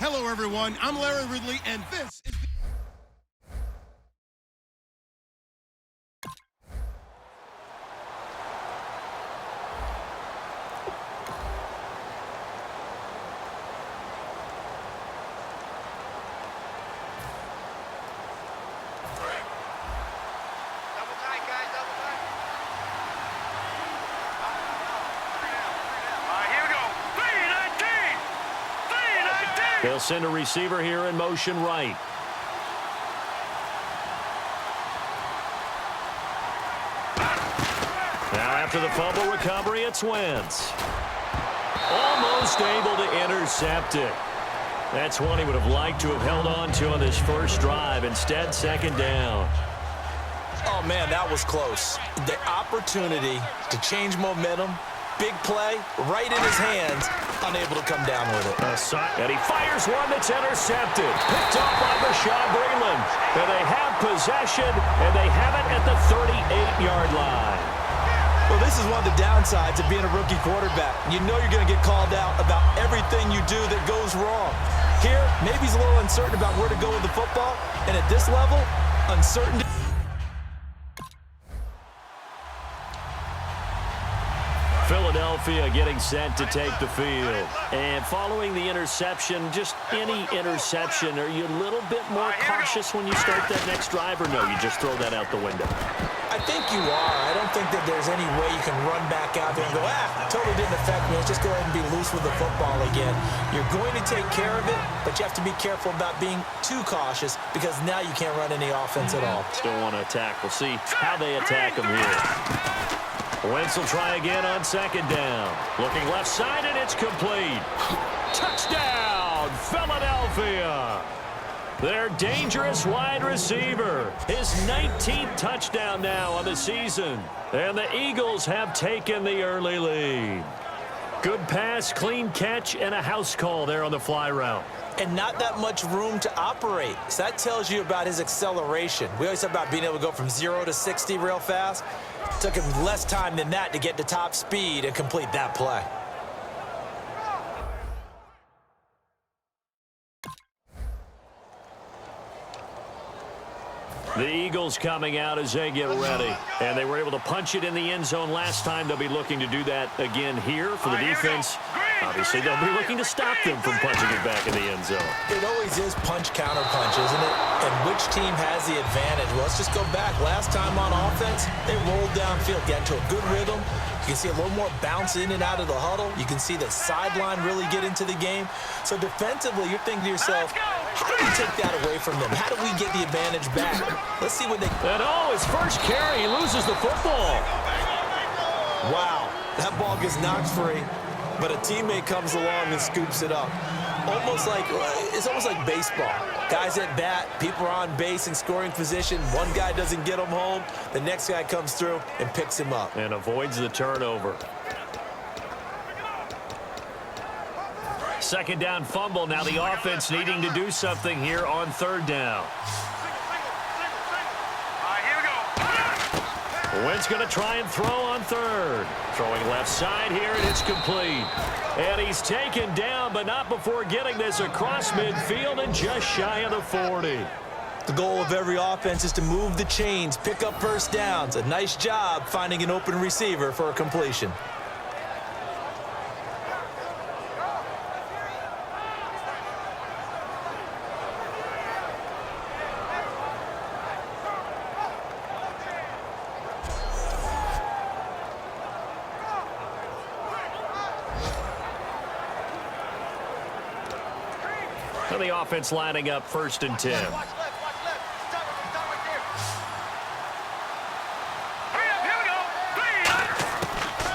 Hello, everyone. I'm Larry Ridley, and this is the... They'll send a receiver here in motion right. Now after the fumble recovery, it's Wentz. Almost able to intercept it. That's one he would have liked to have held on to on this first drive. Instead, second down. Oh, man, that was close. The opportunity to change momentum, big play, right in his hands, unable to come down with it. And he fires one that's intercepted. Picked off by Rashad Breeland. And they have possession, and they have it at the 38-yard line. Well, this is one of the downsides of being a rookie quarterback. You know you're going to get called out about everything you do that goes wrong. Here, maybe he's a little uncertain about where to go with the football. And at this level, uncertainty. Philadelphia getting set to take the field. And following the interception, just any interception, are you a little bit more cautious when you start that next drive, or no, you just throw that out the window? I think you are. I don't think that there's any way you can run back out there and go, totally didn't affect me. Let's just go ahead and be loose with the football again. You're going to take care of it, but you have to be careful about being too cautious because now you can't run any offense at all. Still want to attack. We'll see how they attack them here. Wentz will try again on second down. Looking left side, and it's complete. Touchdown, Philadelphia. Their dangerous wide receiver. His 19th touchdown now on the season. And the Eagles have taken the early lead. Good pass, clean catch, and a house call there on the fly route. And not that much room to operate. So that tells you about his acceleration. We always talk about being able to go from 0 to 60 real fast. It took him less time than that to get to top speed and complete that play. The Eagles coming out as they get ready. And they were able to punch it in the end zone last time. They'll be looking to do that again here for the defense. Obviously, they'll be looking to stop them from punching it back in the end zone. It always is punch-counter-punch, isn't it? And which team has the advantage? Well, let's just go back. Last time on offense, they rolled downfield, got into a good rhythm. You can see a little more bounce in and out of the huddle. You can see the sideline really get into the game. So defensively, you're thinking to yourself, how do we take that away from them? How do we get the advantage back? Let's see what they... And his first carry, he loses the football. Wow, that ball gets knocked free, but a teammate comes along and scoops it up. It's almost like baseball. Guys at bat, people are on base in scoring position. One guy doesn't get him home. The next guy comes through and picks him up. And avoids the turnover. Second down fumble. Now the offense needing to do something here on third down. Wentz going to try and throw on third. Throwing left side here, and it's complete. And he's taken down, but not before getting this across midfield and just shy of the 40. The goal of every offense is to move the chains, pick up first downs. A nice job finding an open receiver for a completion. So the offense lining up 1st and 10.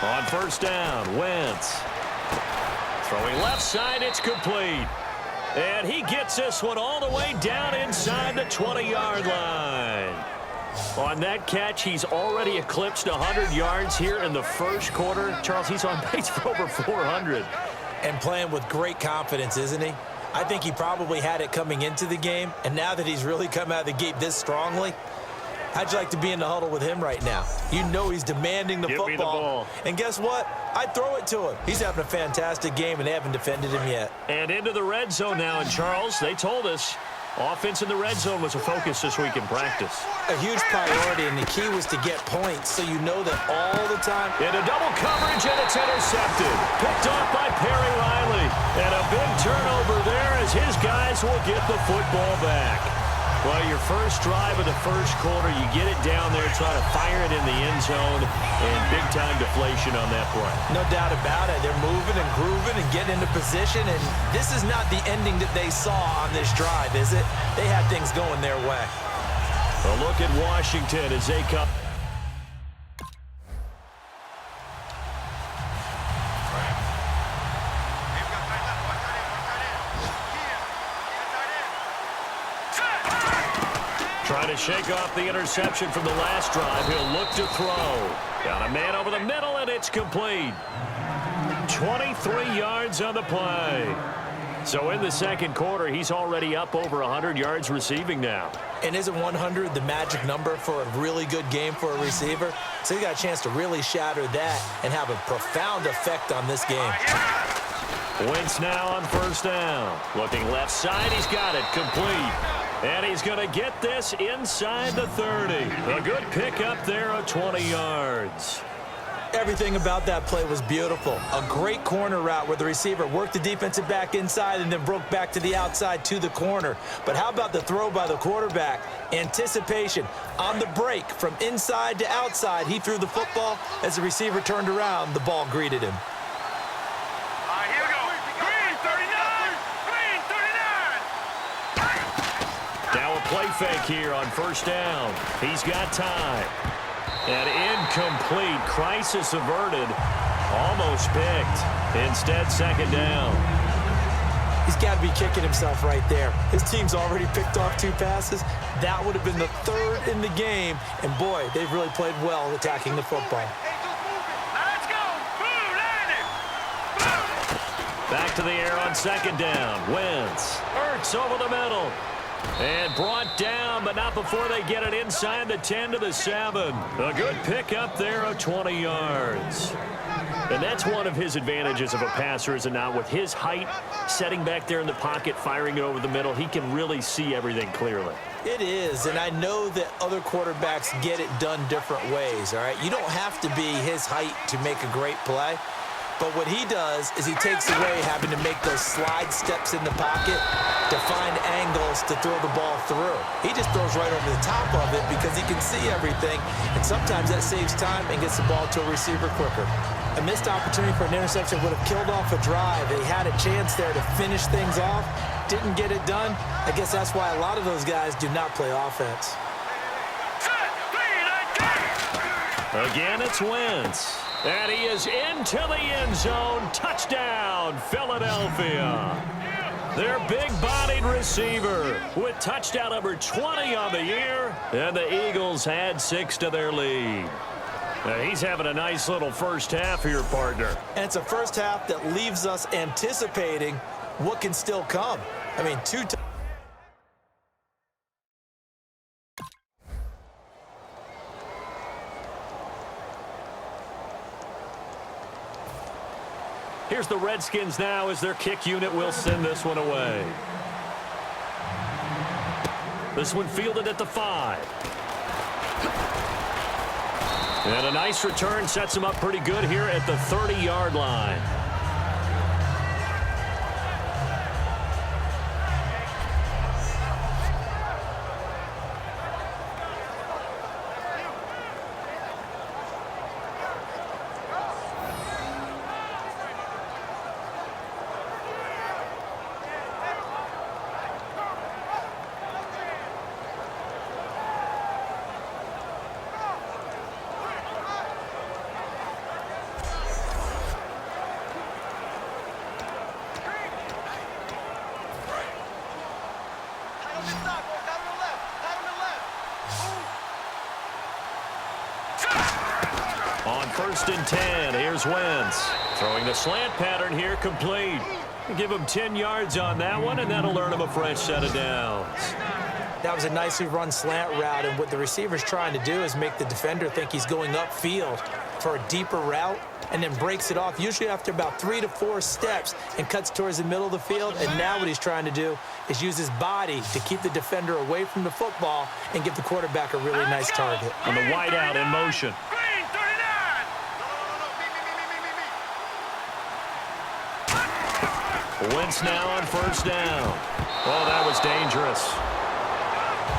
On first down, Wentz. Throwing left side, it's complete. And he gets this one all the way down inside the 20-yard line. On that catch, he's already eclipsed 100 yards here in the first quarter. Charles, he's on pace for over 400. And playing with great confidence, isn't he? I think he probably had it coming into the game, and now that he's really come out of the gate this strongly, How'd you like to be in the huddle with him right now? You know he's demanding the Give football. me the ball. And guess what? I'd throw it to him. He's having a fantastic game, and they haven't defended him yet. And into the red zone now. And, Charles, they told us offense in the red zone was a focus this week in practice. A huge priority, and the key was to get points so you know that all the time. Into double coverage, and it's intercepted. Picked off by Perry Riley. And a big turnover there as his guys will get the football back. Well, your first drive of the first quarter, you get it down there, try to fire it in the end zone, and big-time deflation on that play. No doubt about it. They're moving and grooving and getting into position, and this is not the ending that they saw on this drive, is it? They had things going their way. A look at Washington as they come. Trying to shake off the interception from the last drive. He'll look to throw. Got a man over the middle, and it's complete. 23 yards on the play. So in the second quarter, he's already up over 100 yards receiving now. And isn't 100 the magic number for a really good game for a receiver? So he got a chance to really shatter that and have a profound effect on this game. Wentz now on first down. Looking left side, he's got it complete. And he's going to get this inside the 30. A good pickup there of 20 yards. Everything about that play was beautiful. A great corner route where the receiver worked the defensive back inside and then broke back to the outside to the corner. But how about the throw by the quarterback? Anticipation on the break from inside to outside. He threw the football. As the receiver turned around, the ball greeted him. Here we go. Green 39. Green 39. Now a play fake here on first down. He's got time. And incomplete. Crisis averted. Almost picked. Instead, second down. He's got to be kicking himself right there. His team's already picked off 2 passes. That would have been the 3rd in the game. And, boy, they've really played well attacking the football. Let's go. Boom, landed. Back to the air on second down. Wentz. Ertz over the middle. And brought down, but not before they get it inside the 10 to the 7. A good pickup there of 20 yards. And that's one of his advantages of a passer, is it not? With his height, setting back there in the pocket, firing it over the middle, he can really see everything clearly. It is, and I know that other quarterbacks get it done different ways, all right? You don't have to be his height to make a great play. But what he does is he takes away having to make those slide steps in the pocket to find angles to throw the ball through. He just throws right over the top of it because he can see everything, and sometimes that saves time and gets the ball to a receiver quicker. A missed opportunity for an interception would have killed off a drive. They had a chance there to finish things off, didn't get it done. I guess that's why a lot of those guys do not play offense. Again, it's Wentz. And he is into the end zone. Touchdown, Philadelphia. Their big-bodied receiver with touchdown number 20 on the year. And the Eagles add 6 to their lead. Now, he's having a nice little first half here, partner. And it's a first half that leaves us anticipating what can still come. I mean, 2 times. Here's the Redskins now as their kick unit will send this one away. This one fielded at the 5. And a nice return sets him up pretty good here at the 30-yard line. On 1st and 10, here's Wentz. Throwing the slant pattern here, complete. Give him 10 yards on that one, and that'll earn him a fresh set of downs. That was a nicely run slant route, and what the receiver's trying to do is make the defender think he's going upfield for a deeper route and then breaks it off, usually after about 3 to 4 steps, and cuts towards the middle of the field. And now what he's trying to do is use his body to keep the defender away from the football and give the quarterback a really nice target. And the wide out in motion. Green 39. Wentz now on first down. Oh, that was dangerous.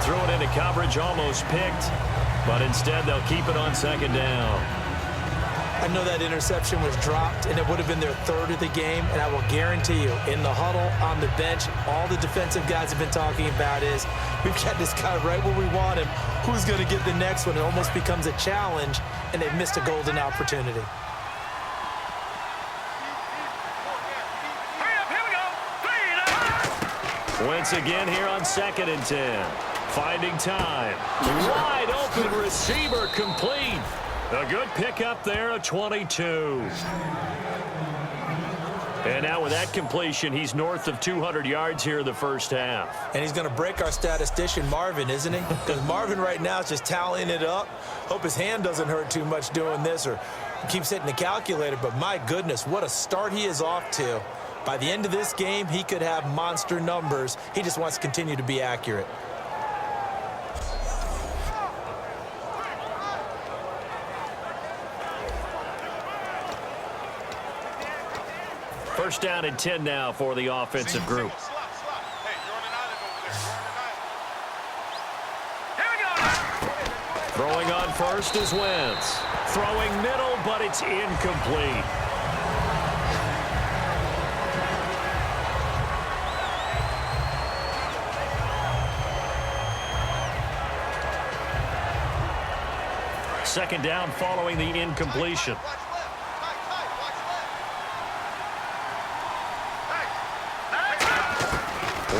Threw it into coverage, almost picked, but instead they'll keep it on second down. I know that interception was dropped, and it would have been their third of the game, and I will guarantee you, in the huddle, on the bench, all the defensive guys have been talking about is, we've got this guy right where we want him. Who's going to get the next one? It almost becomes a challenge, and they've missed a golden opportunity. Hurry up, here we go. Wentz again here on 2nd and 10. Finding time. Wide open receiver complete. A good pickup there, a 22. And now with that completion, he's north of 200 yards here in the first half. And he's going to break our statistician, Marvin, isn't he? Because Marvin right now is just tallying it up. Hope his hand doesn't hurt too much doing this or keeps hitting the calculator. But my goodness, what a start he is off to. By the end of this game, he could have monster numbers. He just wants to continue to be accurate. First down and 10 now for the offensive group. Hey, you're on an island over there. Here we go. Throwing on first is Wentz. Throwing middle, but it's incomplete. Second down following the incompletion.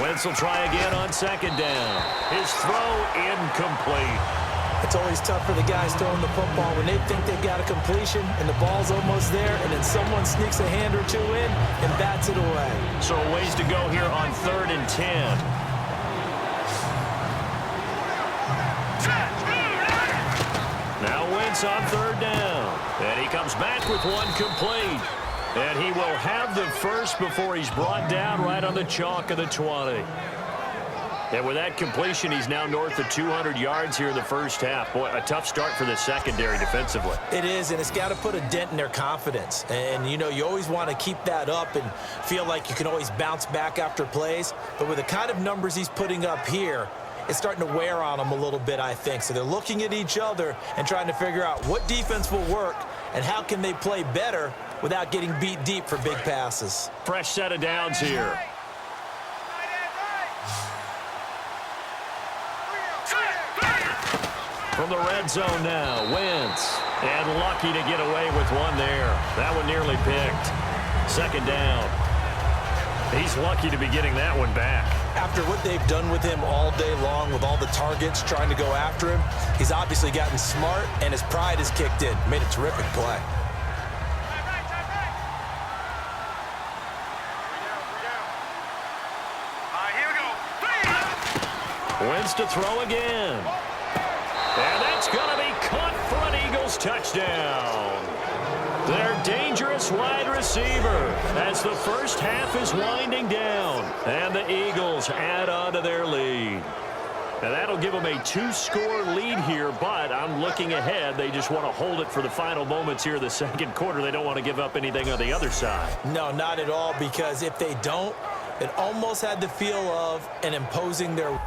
Wentz will try again on second down. His throw incomplete. It's always tough for the guys throwing the football when they think they've got a completion and the ball's almost there, and then someone sneaks a hand or two in and bats it away. So a ways to go here on 3rd and 10. Now Wentz on 3rd down. And he comes back with one complete. And he will have the first before he's brought down right on the chalk of the 20. And with that completion, he's now north of 200 yards here in the first half. Boy, a tough start for the secondary defensively. It is, and it's got to put a dent in their confidence. And, you know, you always want to keep that up and feel like you can always bounce back after plays. But with the kind of numbers he's putting up here, it's starting to wear on them a little bit, I think. So they're looking at each other and trying to figure out what defense will work and how can they play better without getting beat deep for big passes. Fresh set of downs here. From the red zone now, Wentz. And lucky to get away with one there. That one nearly picked. Second down. He's lucky to be getting that one back. After what they've done with him all day long with all the targets trying to go after him, he's obviously gotten smart and his pride has kicked in. Made a terrific play. Wentz to throw again. And that's going to be caught for an Eagles touchdown. Their dangerous wide receiver as the first half is winding down. And the Eagles add on to their lead. And that'll give them a 2-score lead here, but I'm looking ahead. They just want to hold it for the final moments here of the second quarter. They don't want to give up anything on the other side. No, not at all, because if they don't, it almost had the feel of an imposing their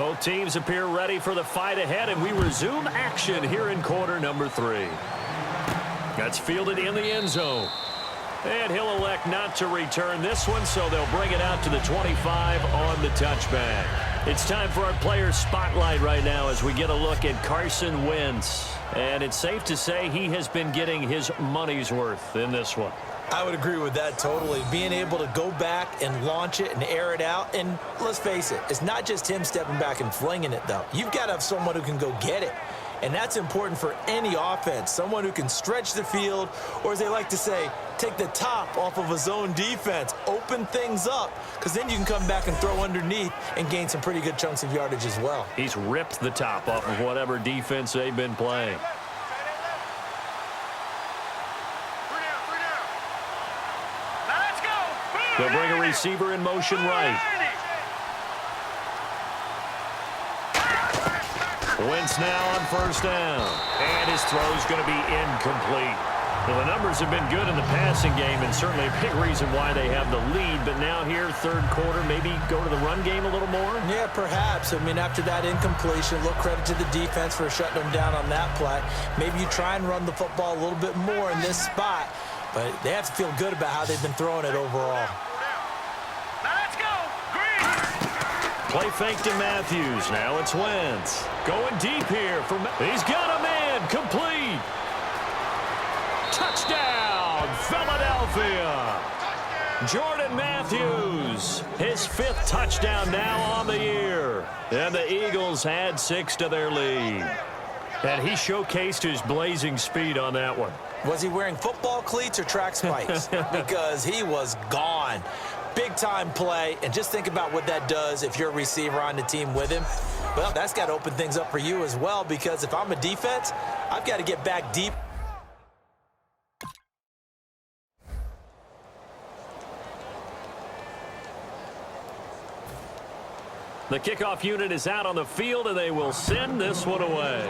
Both teams appear ready for the fight ahead, and we resume action here in quarter number 3. That's fielded in the end zone. And he'll elect not to return this one, so they'll bring it out to the 25 on the touchback. It's time for our player spotlight right now as we get a look at Carson Wentz. And it's safe to say he has been getting his money's worth in this one. I would agree with that totally. Being able to go back and launch it and air it out. And let's face it, it's not just him stepping back and flinging it, though. You've got to have someone who can go get it. And that's important for any offense. Someone who can stretch the field, or as they like to say, take the top off of a zone defense. Open things up, because then you can come back and throw underneath and gain some pretty good chunks of yardage as well. He's ripped the top off of whatever defense they've been playing. They'll bring a receiver in motion right. Wentz now on first down. And his throw's going to be incomplete. Well, the numbers have been good in the passing game, and certainly a big reason why they have the lead. But now here, third quarter, maybe go to the run game a little more? Yeah, perhaps. I mean, after that incompletion, a little credit to the defense for shutting them down on that play. Maybe you try and run the football a little bit more in this spot. But they have to feel good about how they've been throwing it overall. Play fake to Matthews. Now it's Wentz. Going deep here. He's got a man. Complete. Touchdown, Philadelphia. Jordan Matthews, his 5th touchdown now on the year. And the Eagles add 6 to their lead. And he showcased his blazing speed on that one. Was he wearing football cleats or track spikes? Because he was gone. Big-time play, and just think about what that does if you're a receiver on the team with him. Well, that's got to open things up for you as well, because if I'm a defense, I've got to get back deep. The kickoff unit is out on the field, and they will send this one away.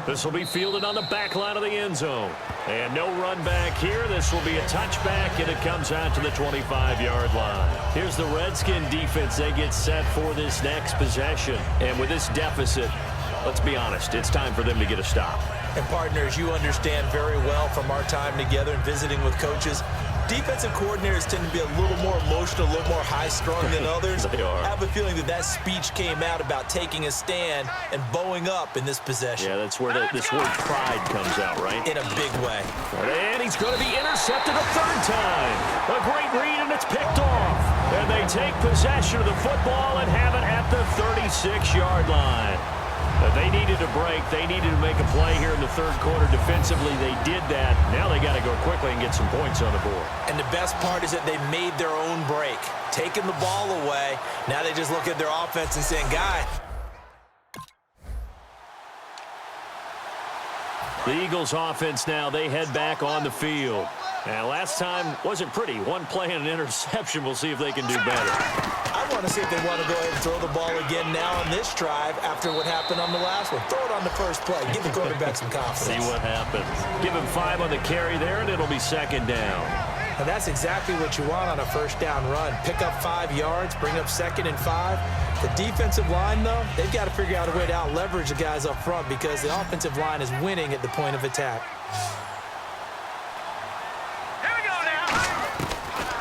This will be fielded on the back line of the end zone. And no run back here. This will be a touchback, and it comes out to the 25-yard line. Here's the Redskin defense. They get set for this next possession. And with this deficit, let's be honest, it's time for them to get a stop. And partners, you understand very well from our time together and visiting with coaches, defensive coordinators tend to be a little more emotional, a little more high-strung than others. They are. I have a feeling that speech came out about taking a stand and bowing up in this possession. Yeah, that's where this word pride comes out, right? In a big way. And he's going to be intercepted a 3rd time. A great read, and it's picked off. And they take possession of the football and have it at the 36-yard line. They needed a break. They needed to make a play here in the 3rd quarter. Defensively, they did that. Now they got to go quickly and get some points on the board. And the best part is that they made their own break, taking the ball away. Now they just look at their offense and saying, "Guy." The Eagles offense now, they head back on the field. And last time wasn't pretty. One play and an interception. We'll see if they can do better. I want to see if they want to go ahead and throw the ball again now on this drive after what happened on the last one. Throw it on the first play. Give the quarterback some confidence. See what happens. Give him 5 on the carry there, and it'll be 2nd down. And that's exactly what you want on a first down run. Pick up 5 yards, bring up 2nd and 5. The defensive line, though, they've got to figure out a way to out-leverage the guys up front because the offensive line is winning at the point of attack.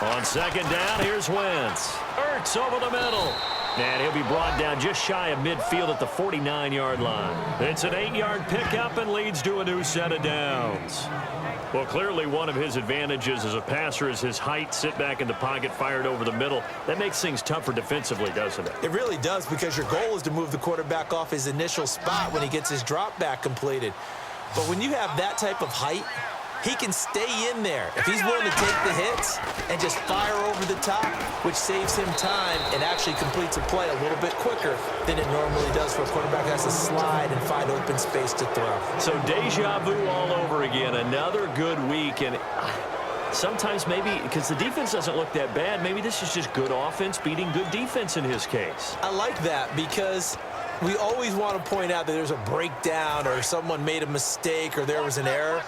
On 2nd down, here's Wentz. Ertz over the middle. And he'll be brought down just shy of midfield at the 49-yard line. It's an 8-yard pickup and leads to a new set of downs. Well, clearly one of his advantages as a passer is his height. Sit back in the pocket, fired over the middle. That makes things tougher defensively, doesn't it? It really does, because your goal is to move the quarterback off his initial spot when he gets his drop back completed. But when you have that type of height, he can stay in there if he's willing to take the hits and just fire over the top, which saves him time and actually completes a play a little bit quicker than it normally does for a quarterback who has to slide and find open space to throw. So deja vu all over again. Another good week. And sometimes maybe because the defense doesn't look that bad, maybe this is just good offense beating good defense in his case. I like that because we always want to point out that there's a breakdown or someone made a mistake or there was an error.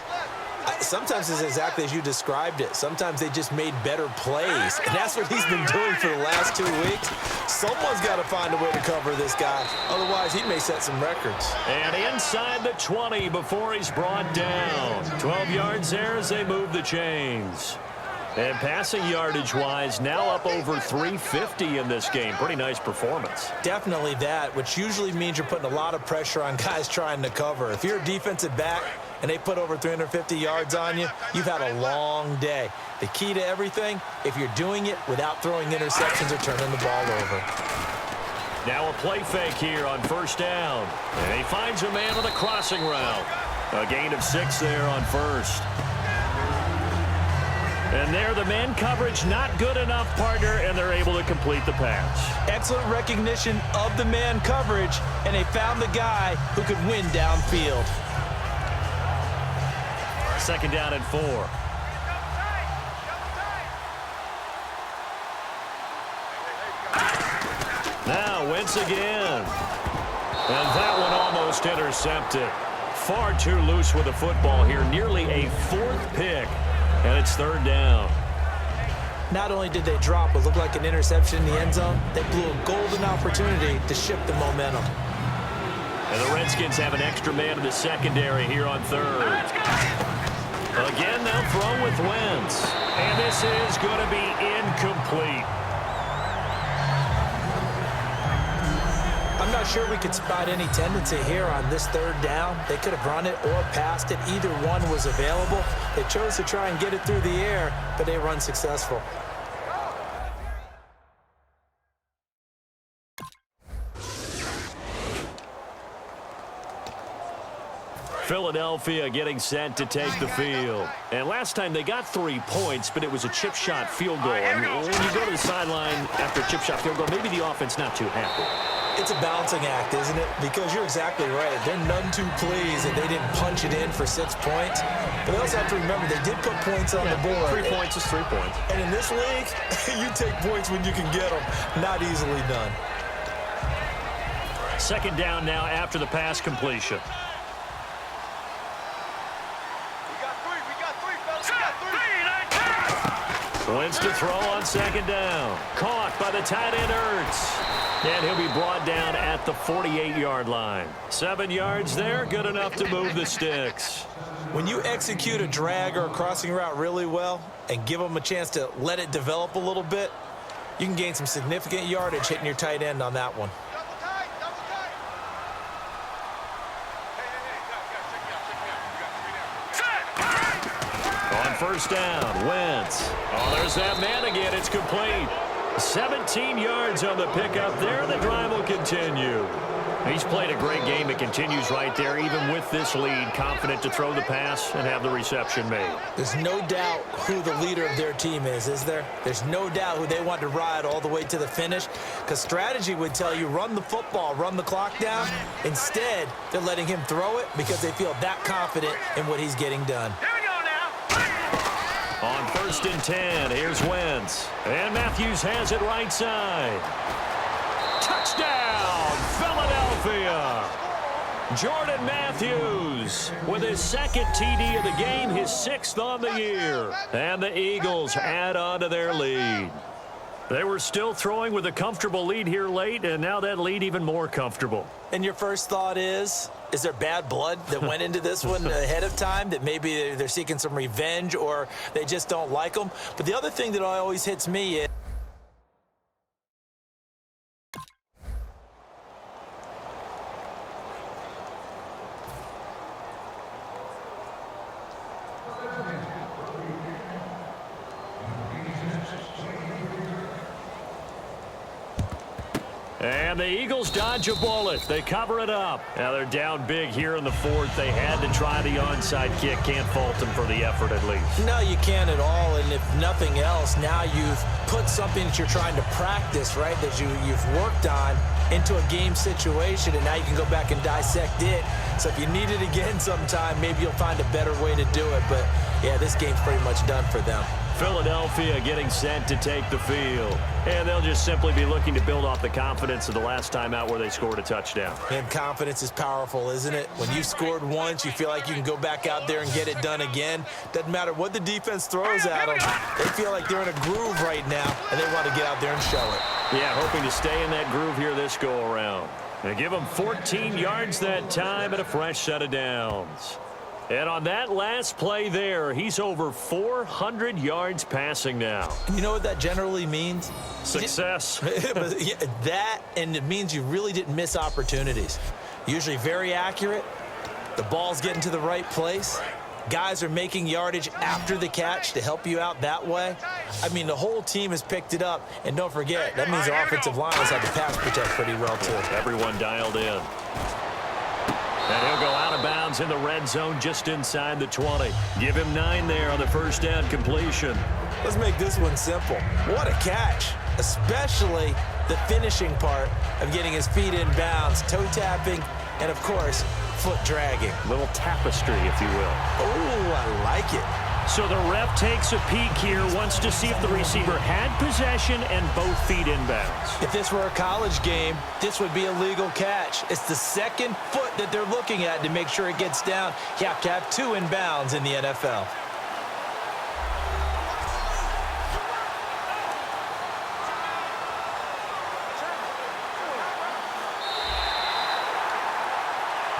Sometimes it's exactly as you described it. Sometimes they just made better plays, and that's what he's been doing for the last 2 weeks. Someone's got to find a way to cover this guy. Otherwise, he may set some records. And inside the 20 before he's brought down. 12 yards there as they move the chains. And passing yardage-wise, now up over 350 in this game. Pretty nice performance. Definitely that, which usually means you're putting a lot of pressure on guys trying to cover. If you're a defensive back and they put over 350 yards on you, you've had a long day. The key to everything, if you're doing it without throwing interceptions or turning the ball over. Now a play fake here on first down. And he finds a man on the crossing route. A gain of 6 there on first. And there, the man coverage not good enough, partner, and they're able to complete the pass. Excellent recognition of the man coverage, and they found the guy who could win downfield. Second down and 4. Now Wentz again. And that one almost intercepted. Far too loose with the football here. Nearly a 4th pick. And it's third down. Not only did they drop what looked like an interception in the end zone, they blew a golden opportunity to shift the momentum. And the Redskins have an extra man in the secondary here on third. Again, they'll throw with Wentz. And this is going to be incomplete. I'm not sure we could spot any tendency here on this third down. They could have run it or passed it. Either one was available. They chose to try and get it through the air, but they were unsuccessful. Philadelphia getting set to take the field. And last time they got 3 points, but it was a chip shot field goal. And when you go to the sideline after a chip shot field goal, maybe the offense not too happy. It's a balancing act, isn't it? Because you're exactly right. They're none too pleased that they didn't punch it in for 6 points. But they also have to remember they did put points on the board. 3 points is 3 points. And in this league, you take points when you can get them. Not easily done. Second down now after the pass completion. Wentz to throw on second down. Caught by the tight end Ertz. And he'll be brought down at the 48-yard line. 7 yards there, good enough to move the sticks. When you execute a drag or a crossing route really well and give them a chance to let it develop a little bit, you can gain some significant yardage hitting your tight end on that one. On first down, Wentz. Oh, there's that man again. It's complete. 17 yards on the pickup there. The drive will continue. He's played a great game. It continues right there, even with this lead. Confident to throw the pass and have the reception made. There's no doubt who the leader of their team is there? There's no doubt who they want to ride all the way to the finish. Because strategy would tell you run the football, run the clock down. Instead, they're letting him throw it because they feel that confident in what he's getting done. On first and 10, here's Wentz. And Matthews has it right side. Touchdown, Philadelphia. Jordan Matthews with his second TD of the game, his 6th on the year. And the Eagles add on to their lead. They were still throwing with a comfortable lead here late, and now that lead even more comfortable. And your first thought is there bad blood that went into this one ahead of time, that maybe they're seeking some revenge or they just don't like them? But the other thing that always hits me is and the Eagles dodge a bullet. They cover it up. Now they're down big here in the 4th. They had to try the onside kick. Can't fault them for the effort at least. No, you can't at all. And if nothing else, now you've put something that you're trying to practice, right, that you've worked on into a game situation, and now you can go back and dissect it. So if you need it again sometime, maybe you'll find a better way to do it. But, yeah, this game's pretty much done for them. Philadelphia getting set to take the field. And they'll just simply be looking to build off the confidence of the last time out where they scored a touchdown. And confidence is powerful, isn't it? When you've scored once, you feel like you can go back out there and get it done again. Doesn't matter what the defense throws at them. They feel like they're in a groove right now, and they want to get out there and show it. Yeah, hoping to stay in that groove here this go-around. They give them 14 yards that time and a fresh set of downs. And on that last play there, he's over 400 yards passing now. You know what that generally means? Success. Yeah, that, and it means you really didn't miss opportunities. Usually very accurate. The ball's getting to the right place. Guys are making yardage after the catch to help you out that way. I mean, the whole team has picked it up. And don't forget, that means the offensive line has had to pass protect pretty well, too. Everyone dialed in. And he'll go out of bounds in the red zone just inside the 20. Give him 9 there on the first down completion. Let's make this one simple. What a catch, especially the finishing part of getting his feet in bounds, toe tapping, and, of course, foot dragging. Little tapestry, if you will. Oh, I like it. So the ref takes a peek here, wants to see if the receiver had possession and both feet inbounds. If this were a college game, this would be a legal catch. It's the second foot that they're looking at to make sure it gets down. You have to have 2 inbounds in the NFL.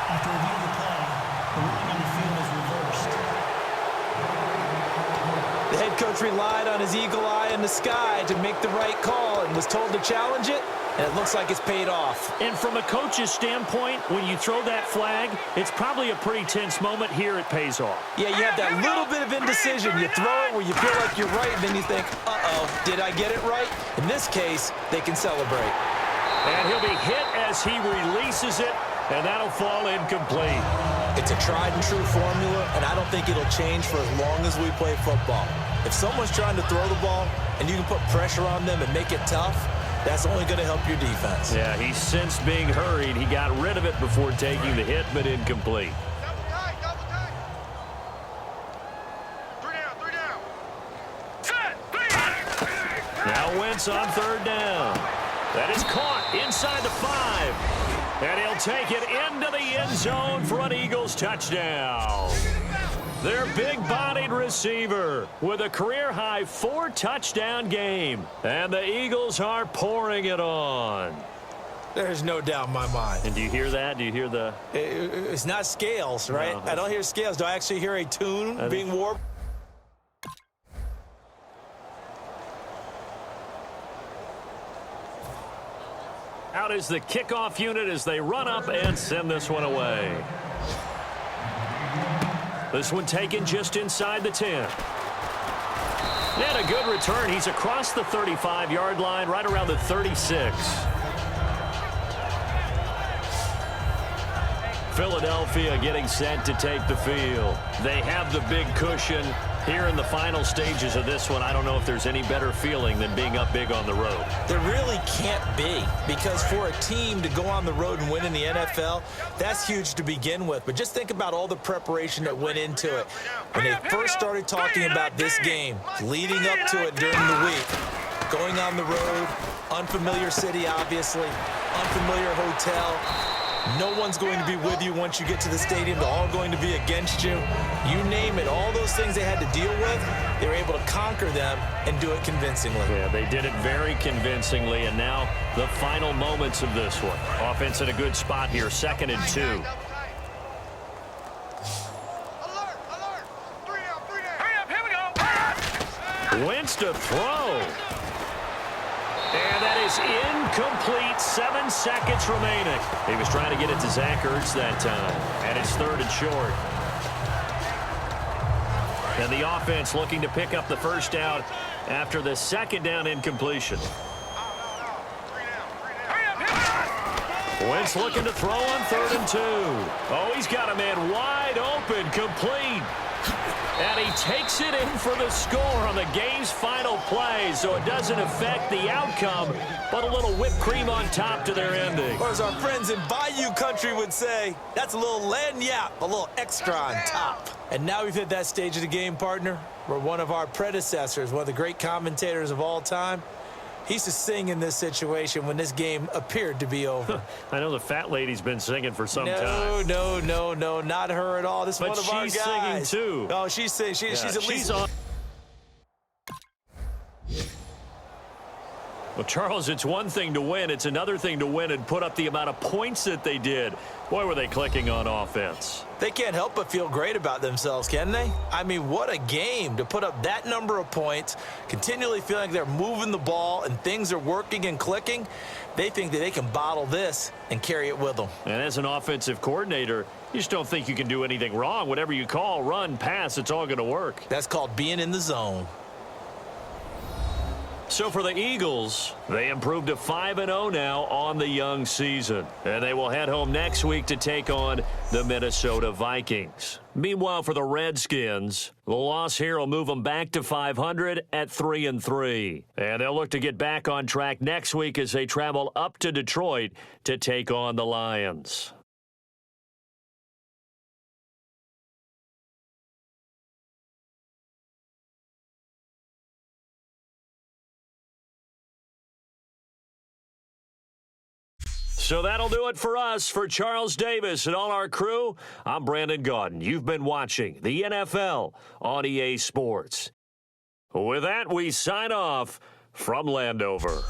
After reviewing the play, the ruling on the field is reversed. The head coach relied on his eagle eye in the sky to make the right call and was told to challenge it, and it looks like it's paid off. And from a coach's standpoint, when you throw that flag, it's probably a pretty tense moment. Here it pays off. Yeah, you have that little bit of indecision. You throw it where you feel like you're right, and then you think, uh-oh, did I get it right? In this case, they can celebrate. And he'll be hit as he releases it, and that'll fall incomplete. It's a tried-and-true formula, and I don't think it'll change for as long as we play football. If someone's trying to throw the ball and you can put pressure on them and make it tough, that's only going to help your defense. Yeah, he sensed being hurried. He got rid of it before taking the hit, but incomplete. Double time. 3 down. Set. Now Wentz on 3rd down. That is caught inside the 5. And he'll take it into the end zone for an Eagles touchdown. Their big-bodied receiver with a career-high 4-touchdown game. And the Eagles are pouring it on. There's no doubt in my mind. And do you hear that? Do you hear the... It's not scales, right? No, I don't hear scales. Do I actually hear a tune being warped? Out is the kickoff unit as they run up and send this one away. This one taken just inside the 10. And a good return. He's across the 35-yard line, right around the 36. Philadelphia getting set to take the field. They have the big cushion. Here in the final stages of this one, I don't know if there's any better feeling than being up big on the road. There really can't be, because for a team to go on the road and win in the NFL, that's huge to begin with. But just think about all the preparation that went into it. When they first started talking about this game, leading up to it during the week, going on the road, unfamiliar city, obviously, unfamiliar hotel. No one's going to be with you once you get to the stadium. They're all going to be against you. You name it, all those things they had to deal with, they were able to conquer them and do it convincingly. Yeah, they did it very convincingly, and now the final moments of this one. Offense in a good spot here, 2nd and 2. Alert. 3 down. Hurry up, here we go. Wentz to throw. And that is incomplete. 7 seconds remaining. He was trying to get it to Zach Ertz that time. And it's 3rd and short. And the offense looking to pick up the first down after the 2nd down incompletion. 3 down. Wentz looking to throw on 3rd and 2. Oh, he's got a man wide open, complete. And he takes it in for the score on the game's final play, so it doesn't affect the outcome, but a little whipped cream on top to their ending. Or as our friends in Bayou Country would say, that's a little lagniappe, a little extra on top. And now we've hit that stage of the game, partner, where one of our predecessors, one of the great commentators of all time, he used to sing in this situation when this game appeared to be over. I know the fat lady's been singing for some time. No, not her at all. This is But one of our guys. she's singing too. Oh, she's singing. She's at least on. Well, Charles, it's one thing to win. It's another thing to win and put up the amount of points that they did. Boy, were they clicking on offense. They can't help but feel great about themselves, can they? I mean, what a game to put up that number of points, continually feeling like they're moving the ball and things are working and clicking. They think that they can bottle this and carry it with them. And as an offensive coordinator, you just don't think you can do anything wrong. Whatever you call, run, pass, it's all going to work. That's called being in the zone. So for the Eagles, they improved to 5-0 now on the young season. And they will head home next week to take on the Minnesota Vikings. Meanwhile, for the Redskins, the loss here will move them back to 500 at 3-3. And they'll look to get back on track next week as they travel up to Detroit to take on the Lions. So that'll do it for us. For Charles Davis and all our crew, I'm Brandon Gaudin. You've been watching the NFL on EA Sports. With that, we sign off from Landover.